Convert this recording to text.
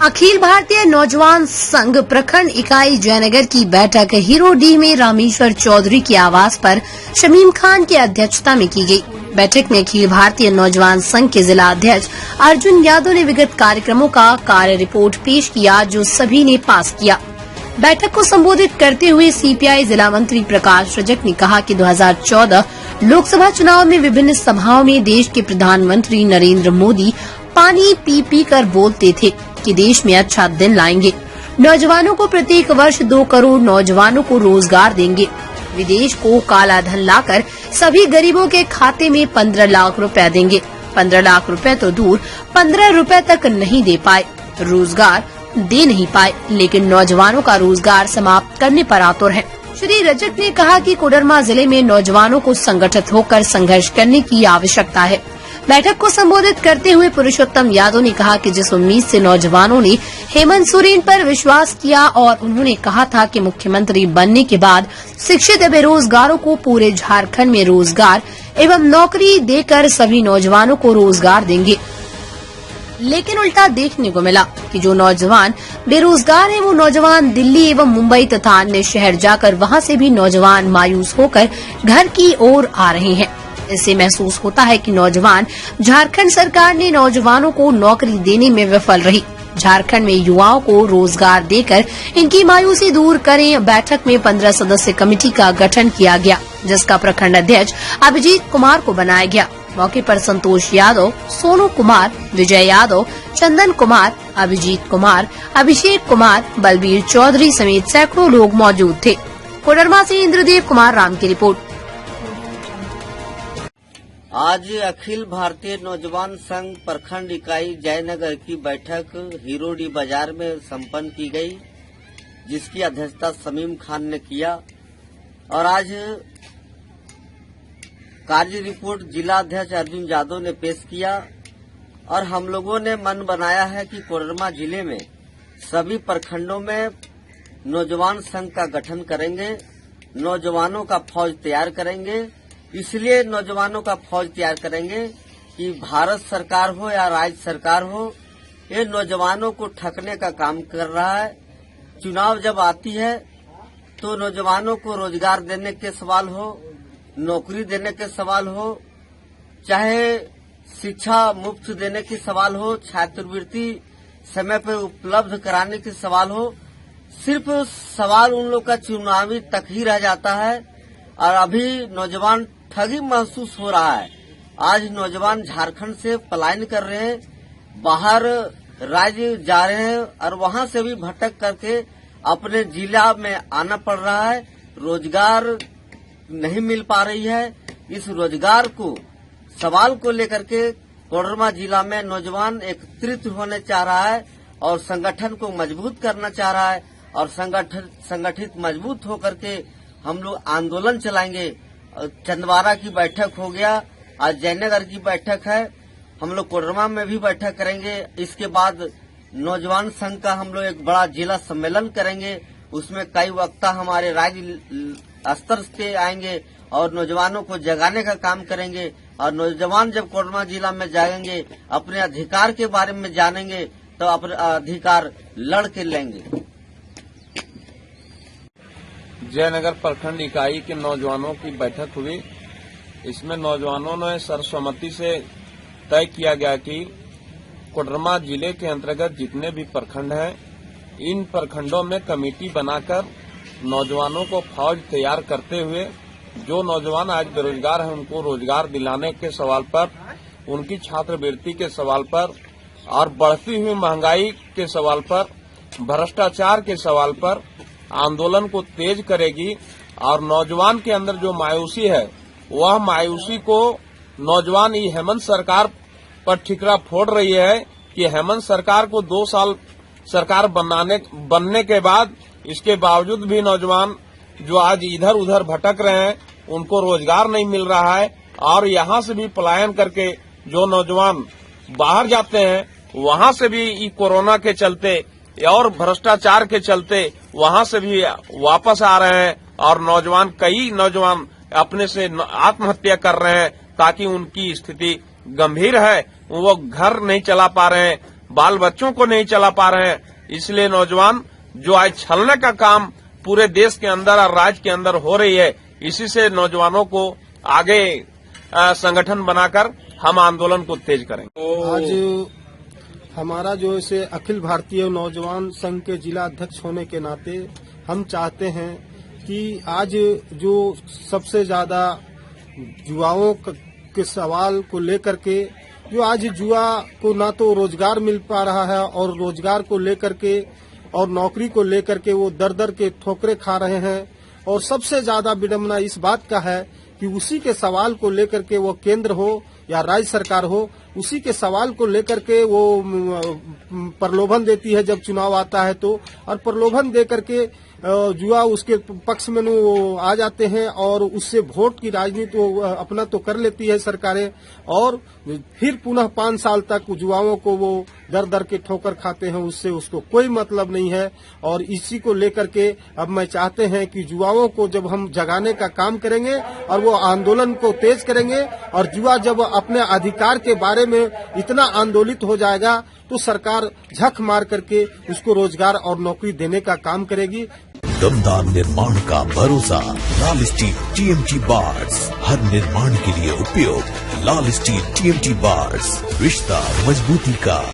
अखिल भारतीय नौजवान संघ प्रखंड इकाई जयनगर की बैठक हीरोडीह में रामेश्वर चौधरी के आवास पर शमीम खान की अध्यक्षता में की गई। बैठक में अखिल भारतीय नौजवान संघ के जिला अध्यक्ष अर्जुन यादव ने विगत कार्यक्रमों का कार्य रिपोर्ट पेश किया, जो सभी ने पास किया। बैठक को संबोधित करते हुए सीपीआई जिला मंत्री प्रकाश रजक ने कहा कि 2014 लोकसभा चुनाव में विभिन्न सभाओं में देश के प्रधानमंत्री नरेंद्र मोदी पानी पी पी कर बोलते थे कि देश में अच्छा दिन लाएंगे, नौजवानों को प्रत्येक वर्ष 2 करोड़ नौजवानों को रोजगार देंगे, विदेश को काला धन लाकर सभी गरीबों के खाते में 15 लाख रुपए देंगे। 15 लाख रुपए तो दूर 15 रुपए तक नहीं दे पाए, रोजगार दे नहीं पाए, लेकिन नौजवानों का रोजगार समाप्त करने पर आतुर है। श्री रजक ने कहा कि कोडरमा जिले में नौजवानों को संगठित होकर संघर्ष करने की आवश्यकता है। बैठक को संबोधित करते हुए पुरुषोत्तम यादव ने कहा कि जिस उम्मीद से नौजवानों ने हेमंत सोरेन पर विश्वास किया और उन्होंने कहा था कि मुख्यमंत्री बनने के बाद शिक्षित बेरोजगारों को पूरे झारखंड में रोजगार एवं नौकरी देकर सभी नौजवानों को रोजगार देंगे, लेकिन उल्टा देखने को मिला कि जो नौजवान बेरोजगार हैं वो नौजवान दिल्ली एवं मुंबई तथा अन्य शहर जाकर वहां से भी नौजवान मायूस होकर घर की ओर आ रहे हैं। इससे महसूस होता है कि नौजवान झारखंड सरकार ने नौजवानों को नौकरी देने में विफल रही। झारखंड में युवाओं को रोजगार देकर इनकी मायूसी दूर करें। बैठक में 15 सदस्य कमेटी का गठन किया गया, जिसका प्रखंड अध्यक्ष अभिजीत कुमार को बनाया गया। मौके पर संतोष यादव, सोनू कुमार, विजय यादव, चंदन कुमार, अभिजीत कुमार, अभिषेक कुमार, बलबीर चौधरी समेत सैकड़ों लोग मौजूद थे। कोडरमा से इंद्रदेव कुमार राम की रिपोर्ट। आज अखिल भारतीय नौजवान संघ प्रखंड इकाई जयनगर की बैठक हीरोडीह बाजार में संपन्न की गई, जिसकी अध्यक्षता शमीम खान ने किया। और आज कार्य रिपोर्ट जिला अध्यक्ष अर्जुन यादव ने पेश किया। और हम लोगों ने मन बनाया है कि कोडरमा जिले में सभी प्रखंडों में नौजवान संघ का गठन करेंगे, नौजवानों का फौज तैयार करेंगे। इसलिए नौजवानों का फौज तैयार करेंगे कि भारत सरकार हो या राज्य सरकार हो, ये नौजवानों को ठगने का काम कर रहा है। चुनाव जब आती है तो नौजवानों को रोजगार देने के सवाल हो, नौकरी देने के सवाल हो, चाहे शिक्षा मुफ्त देने की सवाल हो, छात्रवृत्ति समय पर उपलब्ध कराने की सवाल हो, सिर्फ सवाल उन लोग का चुनावी तक ही रह जाता है। और अभी नौजवान ठगी महसूस हो रहा है। आज नौजवान झारखंड से पलायन कर रहे हैं, बाहर राज्य जा रहे हैं और वहां से भी भटक करके अपने जिला में आना पड़ रहा है। रोजगार नहीं मिल पा रही है। इस रोजगार को सवाल को लेकर के कोडरमा जिला में नौजवान एकत्रित होने चाह रहा है और संगठन को मजबूत करना चाह रहा है। और संगठित मजबूत होकर के हम लोग आंदोलन चलाएंगे। चंदवारा की बैठक हो गया, आज जयनगर की बैठक है, हम लोग कोडरमा में भी बैठक करेंगे। इसके बाद नौजवान संघ का हम लोग एक बड़ा जिला सम्मेलन करेंगे। उसमें कई वक्ता हमारे राज्य स्तर के आएंगे और नौजवानों को जगाने का काम करेंगे। और नौजवान जब कोडरमा जिला में जाएंगे, अपने अधिकार के बारे में जानेंगे, तो अपने अधिकार लड़ के लेंगे। जयनगर प्रखंड इकाई के नौजवानों की बैठक हुई। इसमें नौजवानों ने सर्वसम्मति से तय किया गया कि कोडरमा जिले के अंतर्गत जितने भी प्रखंड हैं, इन प्रखंडों में कमेटी बनाकर नौजवानों को फौज तैयार करते हुए जो नौजवान आज बेरोजगार हैं उनको रोजगार दिलाने के सवाल पर, उनकी छात्रवृत्ति के सवाल पर और बढ़ती हुई महंगाई के सवाल पर, भ्रष्टाचार के सवाल पर आंदोलन को तेज करेगी। और नौजवान के अंदर जो मायूसी है, वह मायूसी को नौजवान ये हेमंत सरकार पर ठिकरा फोड़ रही है कि हेमंत सरकार को 2 साल सरकार बनने के बाद इसके बावजूद भी नौजवान जो आज इधर उधर भटक रहे हैं, उनको रोजगार नहीं मिल रहा है। और यहाँ से भी पलायन करके जो नौजवान बाहर जाते हैं, वहां से भी कोरोना के चलते और भ्रष्टाचार के चलते वहां से भी वापस आ रहे हैं। और कई नौजवान अपने से आत्महत्या कर रहे हैं ताकि उनकी स्थिति गंभीर है, वो घर नहीं चला पा रहे हैं। बाल बच्चों को नहीं चला पा रहे हैं। इसलिए नौजवान जो आज छलने का काम पूरे देश के अंदर और राज्य के अंदर हो रही है, इसी से नौजवानों को आगे संगठन बनाकर हम आंदोलन को तेज करेंगे। आज हमारा जो इसे अखिल भारतीय नौजवान संघ के जिला अध्यक्ष होने के नाते हम चाहते हैं कि आज जो सबसे ज्यादा युवाओं के सवाल को लेकर के जो आज युवा को ना तो रोजगार मिल पा रहा है और रोजगार को लेकर के और नौकरी को लेकर के वो दर दर के ठोकरे खा रहे हैं। और सबसे ज्यादा विडंबना इस बात का है कि उसी के सवाल को लेकर के वो केंद्र हो या राज्य सरकार हो, उसी के सवाल को लेकर के वो प्रलोभन देती है जब चुनाव आता है तो, और प्रलोभन दे करके युवा उसके पक्ष में वो आ जाते हैं और उससे वोट की राजनीति वो अपना तो कर लेती है सरकारें, और फिर पुनः 5 साल तक युवाओं को वो दर दर के ठोकर खाते हैं, उससे उसको कोई मतलब नहीं है। और इसी को लेकर के अब मैं चाहते हैं कि युवाओं को जब हम जगाने का काम करेंगे और वो आंदोलन को तेज करेंगे, और युवा जब अपने अधिकार के बारे में इतना आंदोलित हो जाएगा तो सरकार झक मार करके उसको रोजगार और नौकरी देने का काम करेगी। दमदार निर्माण का भरोसा लाल स्टील TMT बार्स, हर निर्माण के लिए उपयोग। लाल स्टील TMT बार्स, रिश्ता मजबूती का।